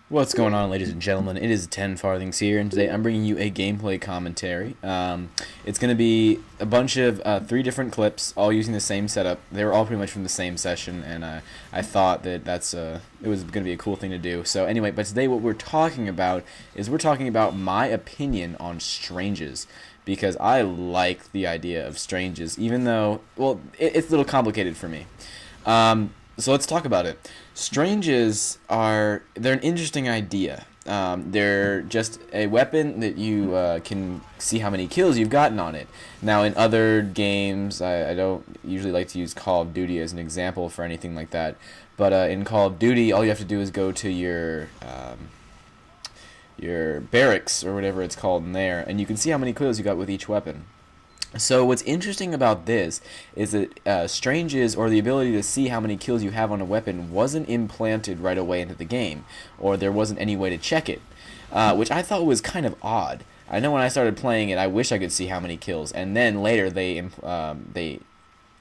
What's going on, ladies and gentlemen? It is 10Farthings here, and today I'm bringing you a gameplay commentary. It's going to be a bunch of 3 different clips, all using the same setup. They were all pretty much from the same session, and I thought that it was going to be a cool thing to do. So anyway, but today what we're talking about is my opinion on Stranges, because I like the idea of Stranges, even though, well, it's a little complicated for me. So let's talk about it. Stranges they're an interesting idea. They're just a weapon that you can see how many kills you've gotten on it. Now, in other games, I don't usually like to use Call of Duty as an example for anything like that, but in Call of Duty, all you have to do is go to your barracks, or whatever it's called in there, and you can see how many kills you got with each weapon. So what's interesting about this is that Stranges, or the ability to see how many kills you have on a weapon, wasn't implanted right away into the game, or there wasn't any way to check it, which I thought was kind of odd. I know when I started playing it, I wish I could see how many kills, and then later they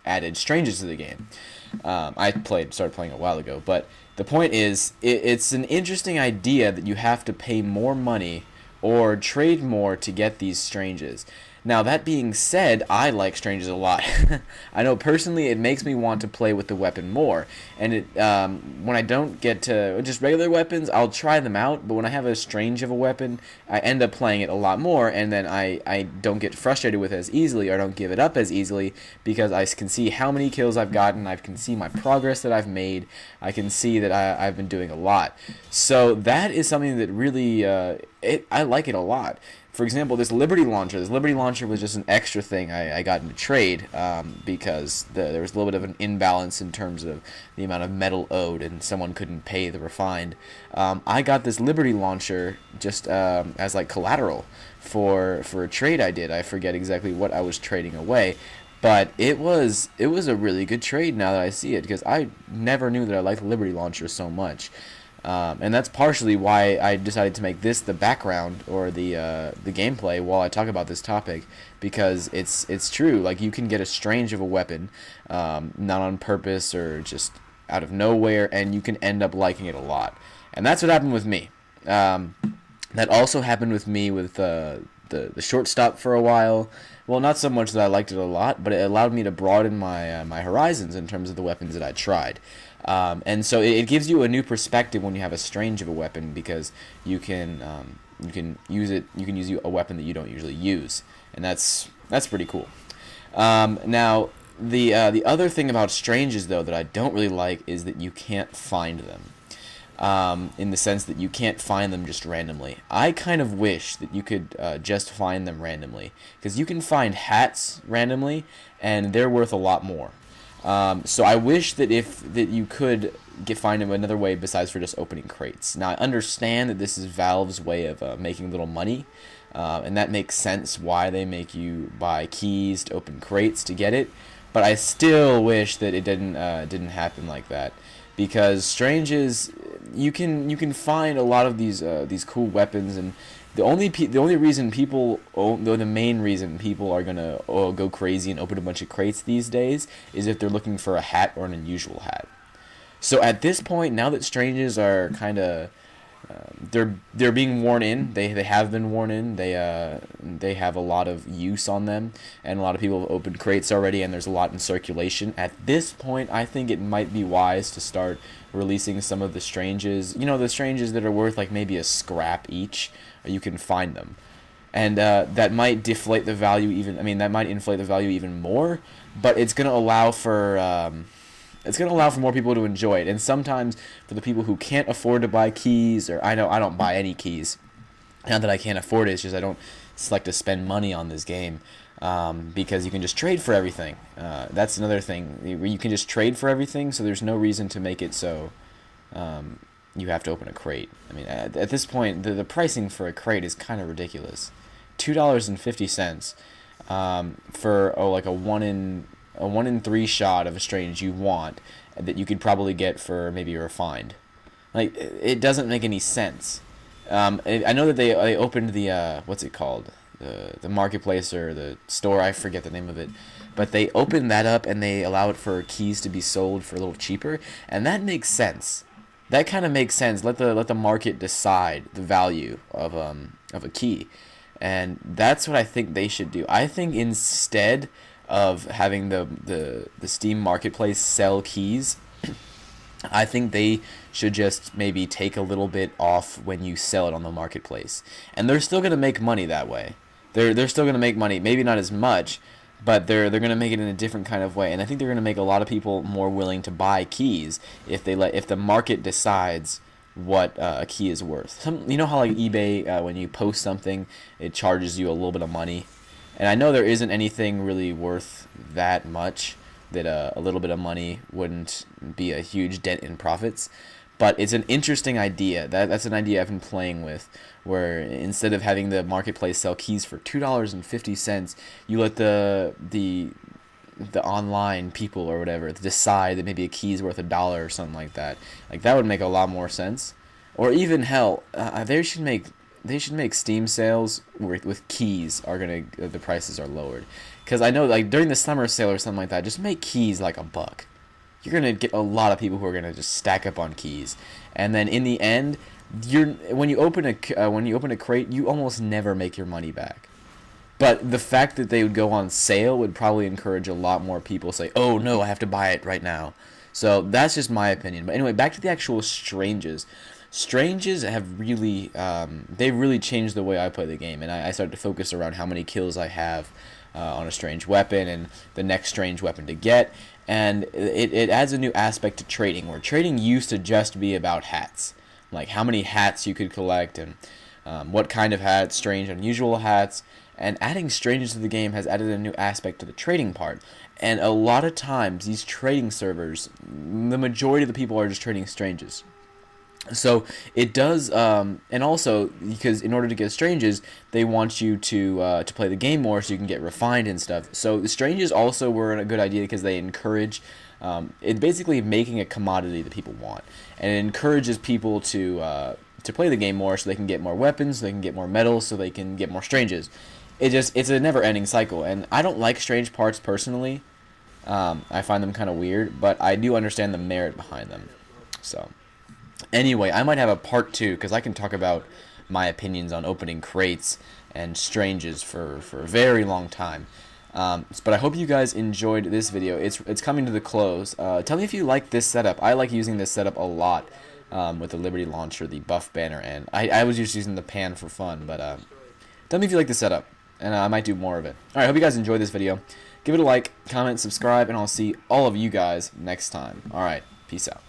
added Stranges to the game. I started playing a while ago, but the point is, it's an interesting idea that you have to pay more money or trade more to get these Stranges. Now, that being said, I like Stranges a lot. I know personally it makes me want to play with the weapon more. And when I don't get to just regular weapons, I'll try them out. But when I have a Strange of a weapon, I end up playing it a lot more. And then I don't get frustrated with it as easily, or don't give it up as easily, because I can see how many kills I've gotten. I can see my progress that I've made. I can see that I've been doing a lot. So that is something that really, I like it a lot. For example, this Liberty Launcher was just an extra thing I got into trade because there was a little bit of an imbalance in terms of the amount of metal owed, and someone couldn't pay the refined. I got this Liberty Launcher just as like collateral for a trade I did. I forget exactly what I was trading away, but it was a really good trade now that I see it, because I never knew that I liked the Liberty Launcher so much. And that's partially why I decided to make this the background, or the gameplay, while I talk about this topic, because it's true. Like, you can get a Strange of a weapon, not on purpose or just out of nowhere, and you can end up liking it a lot. And that's what happened with me. That also happened with me with the shortstop for a while. Well, not so much that I liked it a lot, but it allowed me to broaden my horizons in terms of the weapons that I tried. And so it gives you a new perspective when you have a Strange of a weapon, because you can use a weapon that you don't usually use, and that's pretty cool. Now, the other thing about Stranges, though, that I don't really like is that you can't find them. In the sense that you can't find them just randomly. I kind of wish that you could just find them randomly, because you can find hats randomly, and they're worth a lot more. So I wish that you could find them another way besides for just opening crates. Now, I understand that this is Valve's way of making little money, and that makes sense why they make you buy keys to open crates to get it. But I still wish that it didn't happen like that, because Stranges, you can find a lot of these cool weapons, and the main reason people are gonna go crazy and open a bunch of crates these days is if they're looking for a hat, or an unusual hat. So at this point, now that Stranges are kind of they're being worn in, they have been worn in. They have a lot of use on them, and a lot of people have opened crates already, and there's a lot in circulation. At this point, I think it might be wise to start releasing some of the Stranges. You know, the Stranges that are worth like maybe a scrap each. You can find them, and that might deflate the value even. I mean, that might inflate the value even more. But it's gonna allow for more people to enjoy it. And sometimes for the people who can't afford to buy keys, or I know I don't buy any keys. Not that I can't afford it, it's just I don't like to spend money on this game, because you can just trade for everything. That's another thing. You can just trade for everything, so there's no reason to make it so you have to open a crate. I mean, at this point, the pricing for a crate is kind of ridiculous. $2.50 for like a 1 in 3 shot of a Strange you want, that you could probably get for maybe a refined. Like, it doesn't make any sense. I know that they opened the what's it called, the marketplace or the store, I forget the name of it, but they open that up and they allow it for keys to be sold for a little cheaper, and that makes sense. That kind of makes sense. Let the market decide the value of a key, and that's what I think they should do. I think instead of having the Steam marketplace sell keys, I think they should just maybe take a little bit off when you sell it on the marketplace, and they're still gonna make money that way. They're still gonna make money, maybe not as much, but they're gonna make it in a different kind of way, and I think they're gonna make a lot of people more willing to buy keys if the market decides what a key is worth. You know how like eBay, when you post something, it charges you a little bit of money, and I know there isn't anything really worth that much that a little bit of money wouldn't be a huge dent in profits. But it's an interesting idea. That's an idea I've been playing with, where instead of having the marketplace sell keys for $2.50, you let the online people or whatever decide that maybe a key is worth $1 or something like that. Like, that would make a lot more sense. Or even hell, they should make Steam sales with keys the prices are lowered. Because I know, like, during the summer sale or something like that, just make keys like $1. You're gonna get a lot of people who are gonna just stack up on keys, and then in the end, when you open a crate, you almost never make your money back. But the fact that they would go on sale would probably encourage a lot more people to say, "Oh no, I have to buy it right now." So that's just my opinion. But anyway, back to the actual Stranges. Stranges have really, they've really changed the way I play the game, and I started to focus around how many kills I have on a strange weapon and the next strange weapon to get, and it adds a new aspect to trading, where trading used to just be about hats, like how many hats you could collect and what kind of hats, strange, unusual hats, and adding Stranges to the game has added a new aspect to the trading part. And a lot of times these trading servers, the majority of the people are just trading Stranges. So it does, and also because in order to get Stranges, they want you to play the game more so you can get refined and stuff. So the Stranges also were a good idea because they encourage, it's basically making a commodity that people want, and it encourages people to play the game more so they can get more weapons, so they can get more medals, so they can get more Stranges. It's a never-ending cycle, and I don't like strange parts personally. I find them kind of weird, but I do understand the merit behind them. So. Anyway, I might have a part 2 because I can talk about my opinions on opening crates and Stranges for a very long time. But I hope you guys enjoyed this video. It's coming to the close. Tell me if you like this setup. I like using this setup a lot with the Liberty Launcher, the buff banner, and I was just using the pan for fun. But tell me if you like the setup, and I might do more of it. Alright, hope you guys enjoyed this video. Give it a like, comment, subscribe, and I'll see all of you guys next time. Alright, peace out.